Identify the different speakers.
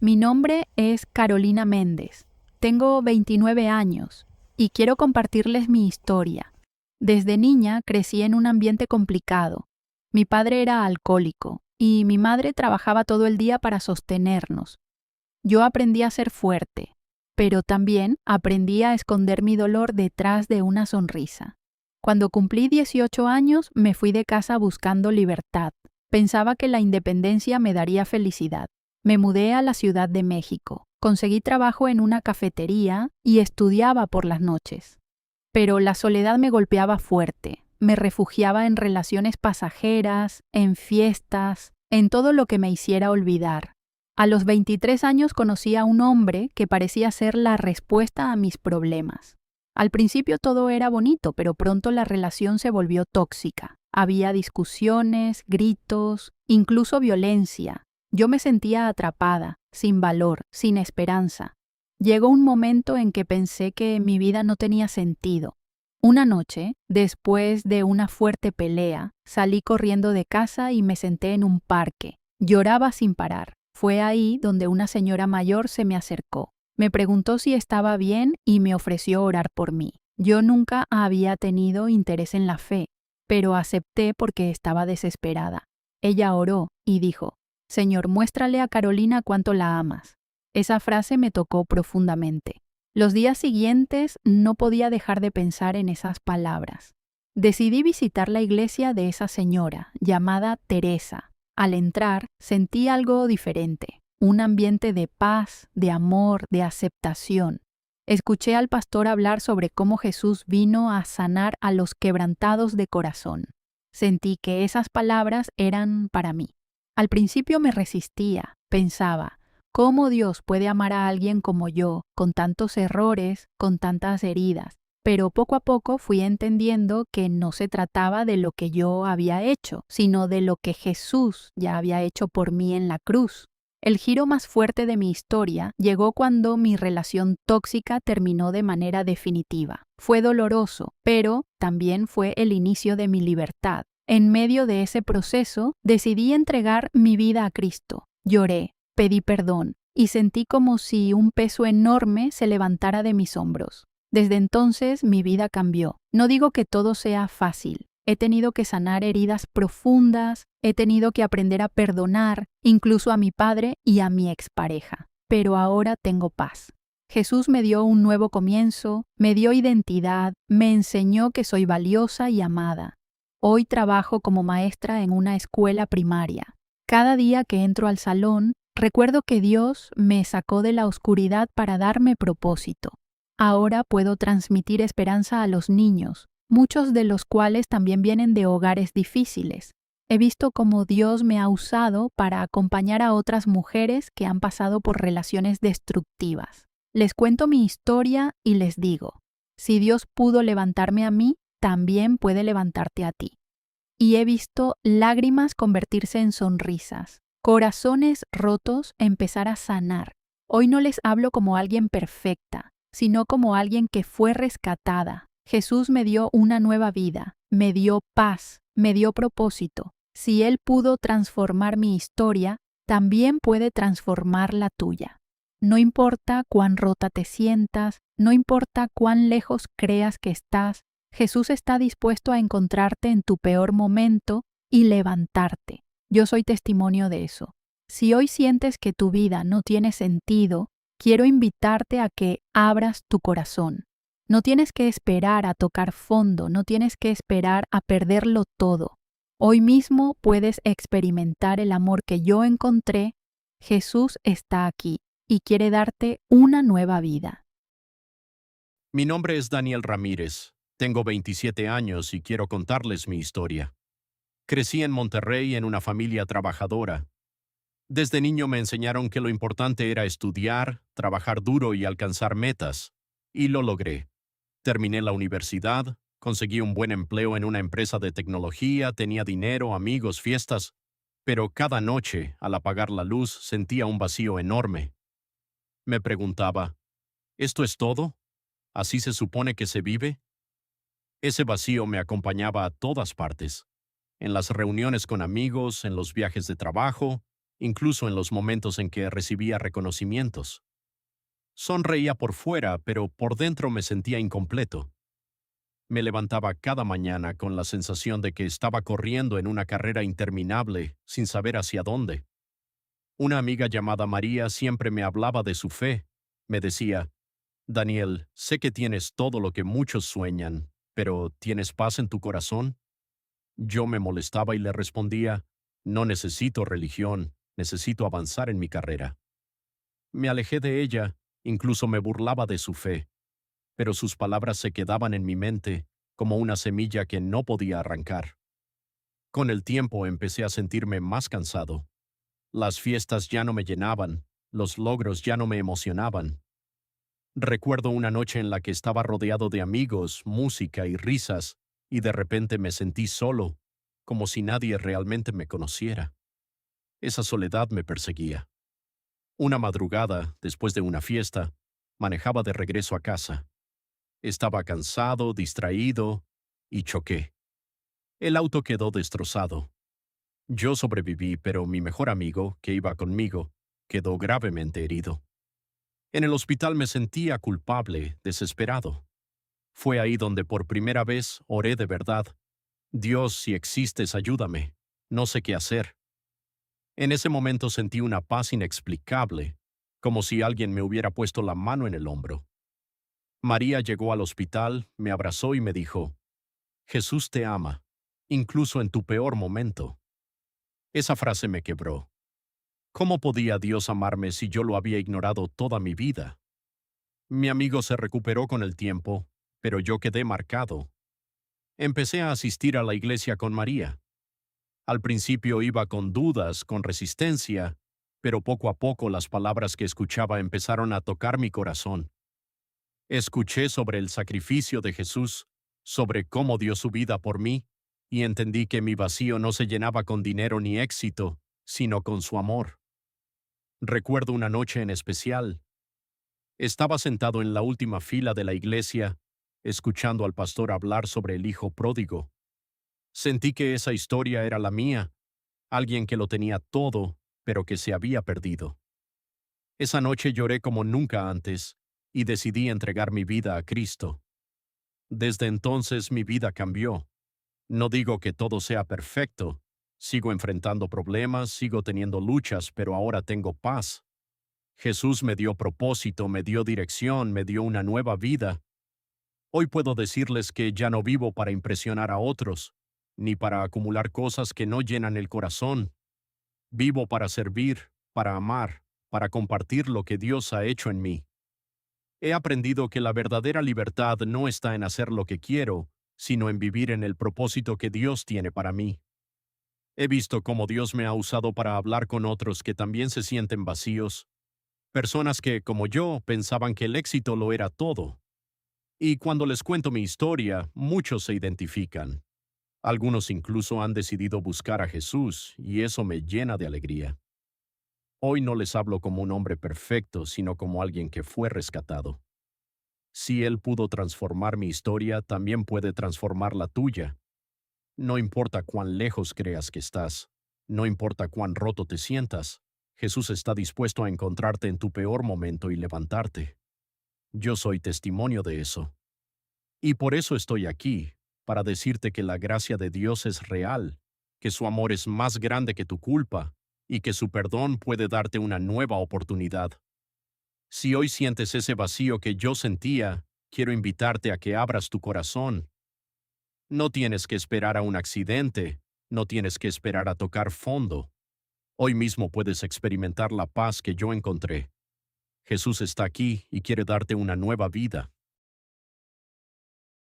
Speaker 1: Mi nombre es Carolina Méndez. Tengo 29 años y quiero compartirles mi historia. Desde niña crecí en un ambiente complicado. Mi padre era alcohólico y mi madre trabajaba todo el día para sostenernos. Yo aprendí a ser fuerte, pero también aprendí a esconder mi dolor detrás de una sonrisa. Cuando cumplí 18 años, me fui de casa buscando libertad. Pensaba que la independencia me daría felicidad. Me mudé a la Ciudad de México. Conseguí trabajo en una cafetería y estudiaba por las noches. Pero la soledad me golpeaba fuerte. Me refugiaba en relaciones pasajeras, en fiestas, en todo lo que me hiciera olvidar. A los 23 años conocí a un hombre que parecía ser la respuesta a mis problemas. Al principio todo era bonito, pero pronto la relación se volvió tóxica. Había discusiones, gritos, incluso violencia. Yo me sentía atrapada, sin valor, sin esperanza. Llegó un momento en que pensé que mi vida no tenía sentido. Una noche, después de una fuerte pelea, salí corriendo de casa y me senté en un parque. Lloraba sin parar. Fue ahí donde una señora mayor se me acercó. Me preguntó si estaba bien y me ofreció orar por mí. Yo nunca había tenido interés en la fe, pero acepté porque estaba desesperada. Ella oró y dijo: «Señor, muéstrale a Carolina cuánto la amas». Esa frase me tocó profundamente. Los días siguientes no podía dejar de pensar en esas palabras. Decidí visitar la iglesia de esa señora, llamada Teresa. Al entrar, sentí algo diferente, un ambiente de paz, de amor, de aceptación. Escuché al pastor hablar sobre cómo Jesús vino a sanar a los quebrantados de corazón. Sentí que esas palabras eran para mí. Al principio me resistía, pensaba: ¿cómo Dios puede amar a alguien como yo, con tantos errores, con tantas heridas? Pero poco a poco fui entendiendo que no se trataba de lo que yo había hecho, sino de lo que Jesús ya había hecho por mí en la cruz. El giro más fuerte de mi historia llegó cuando mi relación tóxica terminó de manera definitiva. Fue doloroso, pero también fue el inicio de mi libertad. En medio de ese proceso, decidí entregar mi vida a Cristo. Lloré, pedí perdón y sentí como si un peso enorme se levantara de mis hombros. Desde entonces mi vida cambió. No digo que todo sea fácil. He tenido que sanar heridas profundas, he tenido que aprender a perdonar, incluso a mi padre y a mi expareja. Pero ahora tengo paz. Jesús me dio un nuevo comienzo, me dio identidad, me enseñó que soy valiosa y amada. Hoy trabajo como maestra en una escuela primaria. Cada día que entro al salón, recuerdo que Dios me sacó de la oscuridad para darme propósito. Ahora puedo transmitir esperanza a los niños, muchos de los cuales también vienen de hogares difíciles. He visto cómo Dios me ha usado para acompañar a otras mujeres que han pasado por relaciones destructivas. Les cuento mi historia y les digo: si Dios pudo levantarme a mí, también puede levantarte a ti. Y he visto lágrimas convertirse en sonrisas, corazones rotos empezar a sanar. Hoy no les hablo como alguien perfecta, sino como alguien que fue rescatada. Jesús me dio una nueva vida, me dio paz, me dio propósito. Si Él pudo transformar mi historia, también puede transformar la tuya. No importa cuán rota te sientas, no importa cuán lejos creas que estás, Jesús está dispuesto a encontrarte en tu peor momento y levantarte. Yo soy testimonio de eso. Si hoy sientes que tu vida no tiene sentido, quiero invitarte a que abras tu corazón. No tienes que esperar a tocar fondo, no tienes que esperar a perderlo todo. Hoy mismo puedes experimentar el amor que yo encontré. Jesús está aquí y quiere darte una nueva vida.
Speaker 2: Mi nombre es Daniel Ramírez. Tengo 27 años y quiero contarles mi historia. Crecí en Monterrey en una familia trabajadora. Desde niño me enseñaron que lo importante era estudiar, trabajar duro y alcanzar metas. Y lo logré. Terminé la universidad, conseguí un buen empleo en una empresa de tecnología, tenía dinero, amigos, fiestas. Pero cada noche, al apagar la luz, sentía un vacío enorme. Me preguntaba: ¿esto es todo? ¿Así se supone que se vive? Ese vacío me acompañaba a todas partes, en las reuniones con amigos, en los viajes de trabajo, incluso en los momentos en que recibía reconocimientos. Sonreía por fuera, pero por dentro me sentía incompleto. Me levantaba cada mañana con la sensación de que estaba corriendo en una carrera interminable, sin saber hacia dónde. Una amiga llamada María siempre me hablaba de su fe. Me decía, Daniel, sé que tienes todo lo que muchos sueñan, pero ¿tienes paz en tu corazón? Yo me molestaba y le respondía, no necesito religión, necesito avanzar en mi carrera. Me alejé de ella, incluso me burlaba de su fe, pero sus palabras se quedaban en mi mente como una semilla que no podía arrancar. Con el tiempo empecé a sentirme más cansado. Las fiestas ya no me llenaban, los logros ya no me emocionaban. Recuerdo una noche en la que estaba rodeado de amigos, música y risas, y de repente me sentí solo, como si nadie realmente me conociera. Esa soledad me perseguía. Una madrugada, después de una fiesta, manejaba de regreso a casa. Estaba cansado, distraído, y choqué. El auto quedó destrozado. Yo sobreviví, pero mi mejor amigo, que iba conmigo, quedó gravemente herido. En el hospital me sentía culpable, desesperado. Fue ahí donde por primera vez oré de verdad. Dios, si existes, ayúdame. No sé qué hacer. En ese momento sentí una paz inexplicable, como si alguien me hubiera puesto la mano en el hombro. María llegó al hospital, me abrazó y me dijo, Jesús te ama, incluso en tu peor momento. Esa frase me quebró. ¿Cómo podía Dios amarme si yo lo había ignorado toda mi vida? Mi amigo se recuperó con el tiempo, pero yo quedé marcado. Empecé a asistir a la iglesia con María. Al principio iba con dudas, con resistencia, pero poco a poco las palabras que escuchaba empezaron a tocar mi corazón. Escuché sobre el sacrificio de Jesús, sobre cómo dio su vida por mí, y entendí que mi vacío no se llenaba con dinero ni éxito, sino con su amor. Recuerdo una noche en especial. Estaba sentado en la última fila de la iglesia, escuchando al pastor hablar sobre el hijo pródigo. Sentí que esa historia era la mía, alguien que lo tenía todo, pero que se había perdido. Esa noche lloré como nunca antes, y decidí entregar mi vida a Cristo. Desde entonces mi vida cambió. No digo que todo sea perfecto. Sigo enfrentando problemas, sigo teniendo luchas, pero ahora tengo paz. Jesús me dio propósito, me dio dirección, me dio una nueva vida. Hoy puedo decirles que ya no vivo para impresionar a otros, ni para acumular cosas que no llenan el corazón. Vivo para servir, para amar, para compartir lo que Dios ha hecho en mí. He aprendido que la verdadera libertad no está en hacer lo que quiero, sino en vivir en el propósito que Dios tiene para mí. He visto cómo Dios me ha usado para hablar con otros que también se sienten vacíos, personas que, como yo, pensaban que el éxito lo era todo. Y cuando les cuento mi historia, muchos se identifican. Algunos incluso han decidido buscar a Jesús, y eso me llena de alegría. Hoy no les hablo como un hombre perfecto, sino como alguien que fue rescatado. Si Él pudo transformar mi historia, también puede transformar la tuya. No importa cuán lejos creas que estás, no importa cuán roto te sientas, Jesús está dispuesto a encontrarte en tu peor momento y levantarte. Yo soy testimonio de eso. Y por eso estoy aquí, para decirte que la gracia de Dios es real, que su amor es más grande que tu culpa, y que su perdón puede darte una nueva oportunidad. Si hoy sientes ese vacío que yo sentía, quiero invitarte a que abras tu corazón. No tienes que esperar a un accidente, no tienes que esperar a tocar fondo. Hoy mismo puedes experimentar la paz que yo encontré. Jesús está aquí y quiere darte una nueva vida.